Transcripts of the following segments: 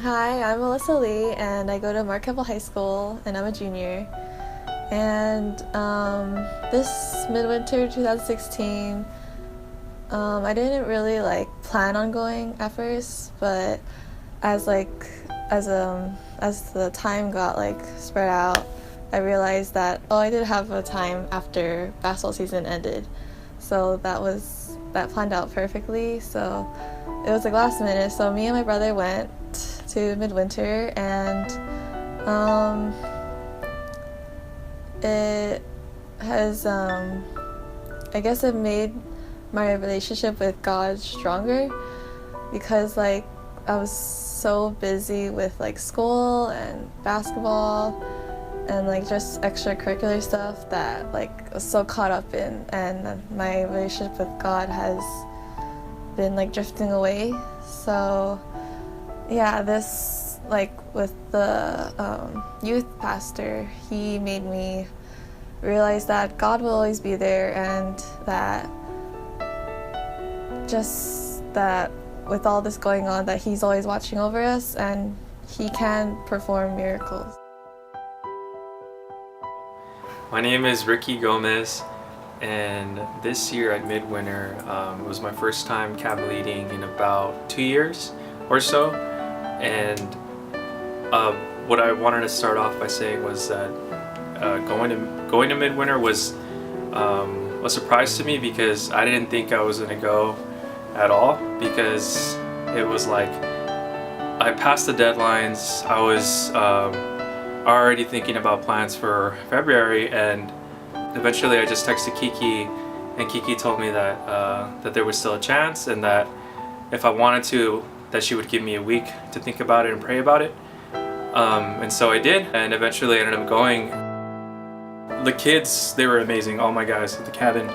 Hi, I'm Melissa Lee, and I go to Marquette High School, and I'm a junior. And this Midwinter 2016, I didn't really plan on going at first, but as the time got spread out, I realized that I did have a time after basketball season ended, so that planned out perfectly. So it was last minute. So me and my brother went to Midwinter, and it has I guess it made my relationship with God stronger, because I was so busy with school and basketball and just extracurricular stuff that I was so caught up in, and my relationship with God has been drifting away. So yeah, this with the youth pastor, he made me realize that God will always be there, and that with all this going on, that he's always watching over us and he can perform miracles. My name is Ricky Gomez, and this year at Midwinter was my first time cab leading in about 2 years or so. And what I wanted to start off by saying was that going to Midwinter was a surprise to me, because I didn't think I was going to go at all, because it was I passed the deadlines. I was already thinking about plans for February, and eventually I just texted Kiki, and Kiki told me that there was still a chance, and that if I wanted to, that she would give me a week to think about it and pray about it. And so I did, and eventually I ended up going. The kids, they were amazing, all my guys at the cabin.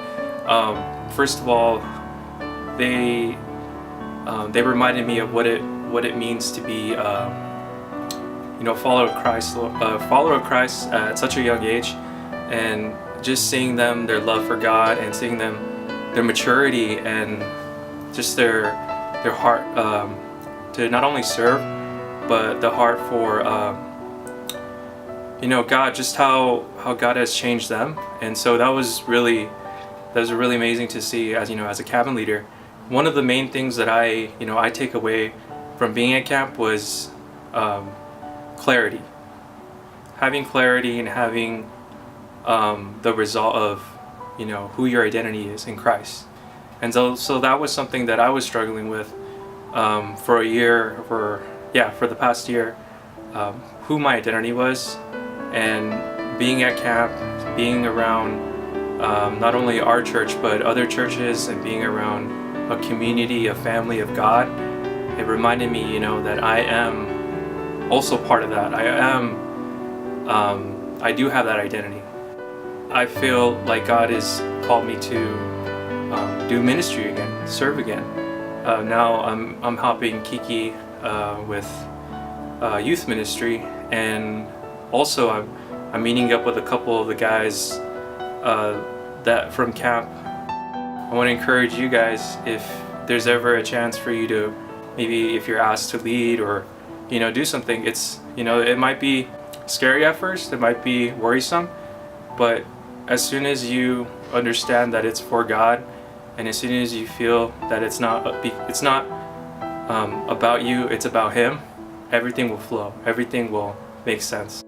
First of all, they reminded me of what it means to be a follower of Christ at such a young age, and just seeing them, their love for God, and seeing them, their maturity, and just their heart to not only serve, but the heart for God, just how God has changed them. And so that was really amazing to see as a cabin leader. One of the main things that I take away from being at camp was clarity. Having clarity, and having the result of who your identity is in Christ. And so that was something that I was struggling with for the past year, who my identity was. And being at camp, being around not only our church but other churches, and being around a community, a family of God, it reminded me that I am also part of that. I do have that identity. I feel like God has called me to do ministry again, serve again. Now I'm helping Kiki with youth ministry, and also I'm meeting up with a couple of the guys that from camp. I want to encourage you guys, if there's ever a chance for you to, maybe if you're asked to lead or do something, it's it might be scary at first, it might be worrisome, but as soon as you understand that it's for God, and as soon as you feel that it's not about you, it's about Him, everything will flow, everything will make sense.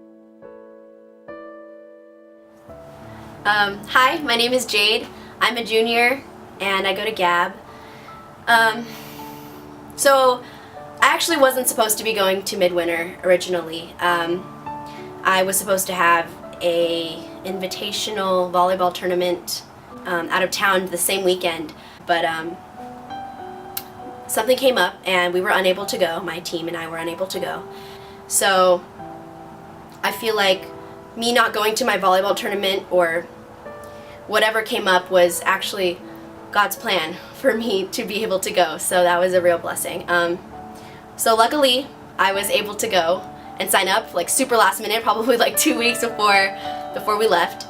Hi, my name is Jade. I'm a junior, and I go to Gab. So I actually wasn't supposed to be going to Midwinter originally. I was supposed to have a invitational volleyball tournament out of town the same weekend, but something came up and we were unable to go. My team and I were unable to go. So I feel like me not going to my volleyball tournament, or whatever came up, was actually God's plan for me to be able to go. So that was a real blessing. So luckily I was able to go and sign up super last minute, probably 2 weeks before we left.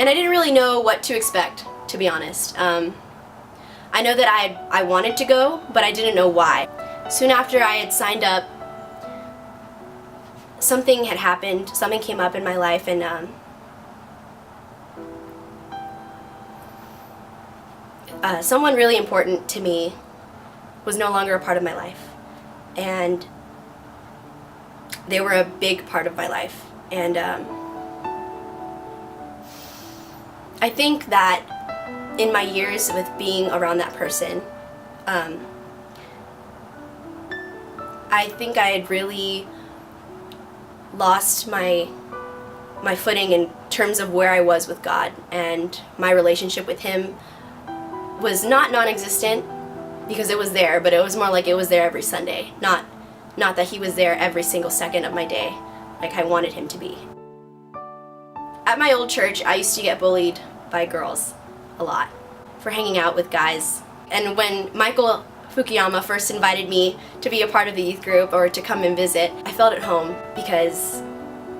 And I didn't really know what to expect, to be honest. I know that I wanted to go, but I didn't know why. Soon after I had signed up, something had happened, something came up in my life, and someone really important to me was no longer a part of my life. And they were a big part of my life. And I think that in my years with being around that person, I think I had really lost my footing in terms of where I was with God, and my relationship with Him was not non-existent, because it was there, but it was more like it was there every Sunday, not that He was there every single second of my day like I wanted Him to be. At my old church, I used to get bullied by girls a lot for hanging out with guys. And when Michael Fukuyama first invited me to be a part of the youth group or to come and visit, I felt at home because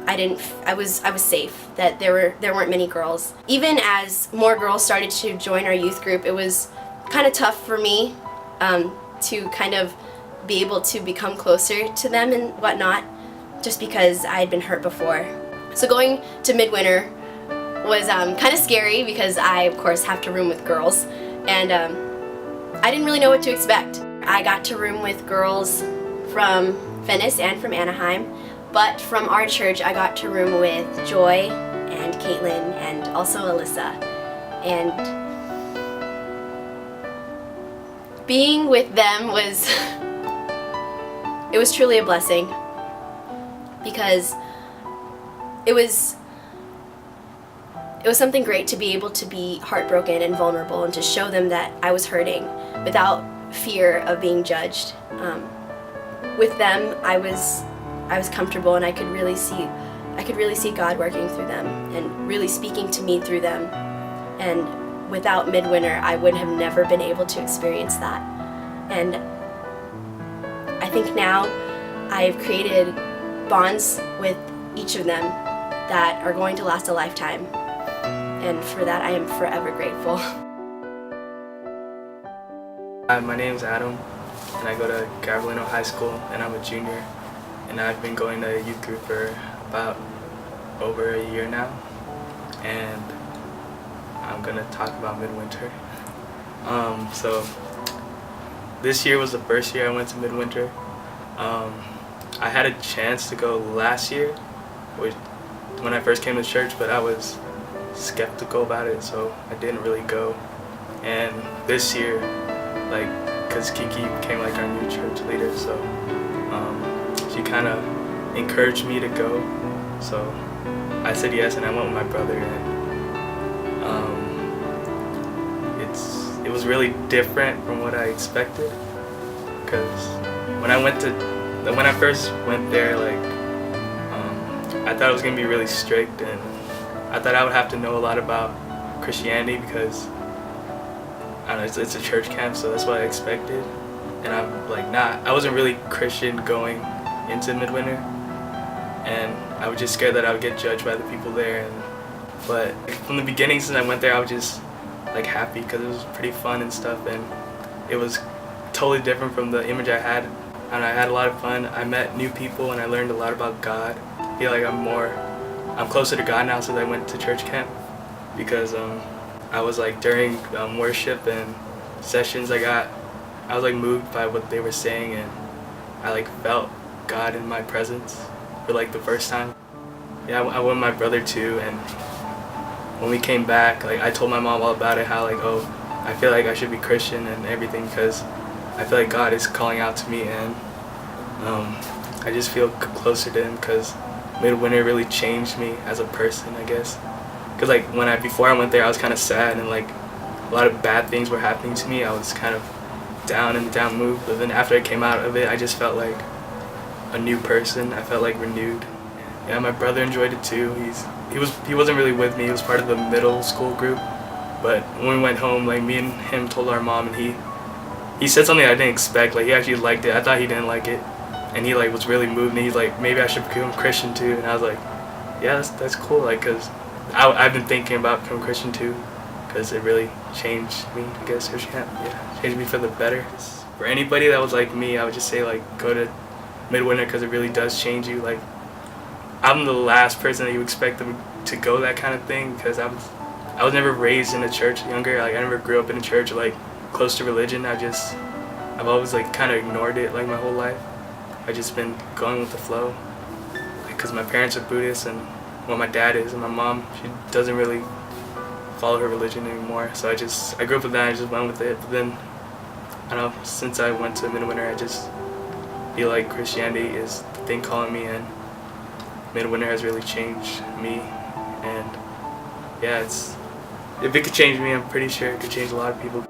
I was safe, that there weren't many girls. Even as more girls started to join our youth group, it was kind of tough for me to kind of be able to become closer to them and whatnot, just because I had been hurt before. So going to Midwinter was kind of scary because I, of course, have to room with girls, and I didn't really know what to expect. I got to room with girls from Venice and from Anaheim, but from our church I got to room with Joy and Caitlin and also Alyssa. And being with them was it was truly a blessing, because it was something great to be able to be heartbroken and vulnerable and to show them that I was hurting without fear of being judged. With them, I was comfortable, and I could really see God working through them and really speaking to me through them. And without Midwinter, I would have never been able to experience that. And I think now I've created bonds with each of them that are going to last a lifetime. And for that, I am forever grateful. Hi, my name's Adam, and I go to Gabrielino High School, and I'm a junior. And I've been going to youth group for about over a year now. And I'm gonna talk about Midwinter. So this year was the first year I went to Midwinter. I had a chance to go last year, when I first came to church, but I was skeptical about it, so I didn't really go. And this year, because Kiki became like our new church leader, so she kind of encouraged me to go. So I said yes, and I went with my brother, and it was really different from what I expected, because when I first went there, I thought it was gonna be really strict, and I thought I would have to know a lot about Christianity, because I don't know, it's a church camp, so that's what I expected. And I wasn't really Christian going into Midwinter, and I was just scared that I would get judged by the people there. But from the beginning, since I went there, I was just happy, because it was pretty fun and stuff, and it was totally different from the image I had. And I had a lot of fun. I met new people, and I learned a lot about God. I feel like I'm closer to God now since I went to church camp, because I was during worship and sessions, I was moved by what they were saying, and I felt God in my presence for the first time. Yeah, I went with my brother too, and when we came back, I told my mom all about it, how I feel like I should be Christian and everything, because I feel like God is calling out to me, and I just feel closer to Him, because Midwinter really changed me as a person, I guess. Because before I went there, I was kind of sad, and a lot of bad things were happening to me. I was kind of down in the down mood, but then after I came out of it, I just felt like a new person. I felt renewed. Yeah, my brother enjoyed it too. He wasn't really with me. He was part of the middle school group, but when we went home, me and him told our mom, and he said something I didn't expect. He actually liked it. I thought he didn't like it, and he was really moved, and he's maybe I should become Christian too. And I was like, yeah, that's cool, because I've been thinking about becoming Christian too, because it really changed me, I guess. Yeah, changed me for the better. for anybody that was like me, I would just say like go to Midwinter because it really does change you. Like I'm the last person that you expect them to go that kind of thing because I was never raised in a church younger. Like I never grew up in a church like close to religion. I've always like kind of ignored it like my whole life. I've just been going with the flow because my parents are Buddhists and well my dad is and my mom, she doesn't really follow her religion anymore. So I grew up with that and I just went with it. But then I don't know, since I went to Midwinter I just feel like Christianity is the thing calling me in. Midwinter has really changed me and yeah, if it could change me, I'm pretty sure it could change a lot of people.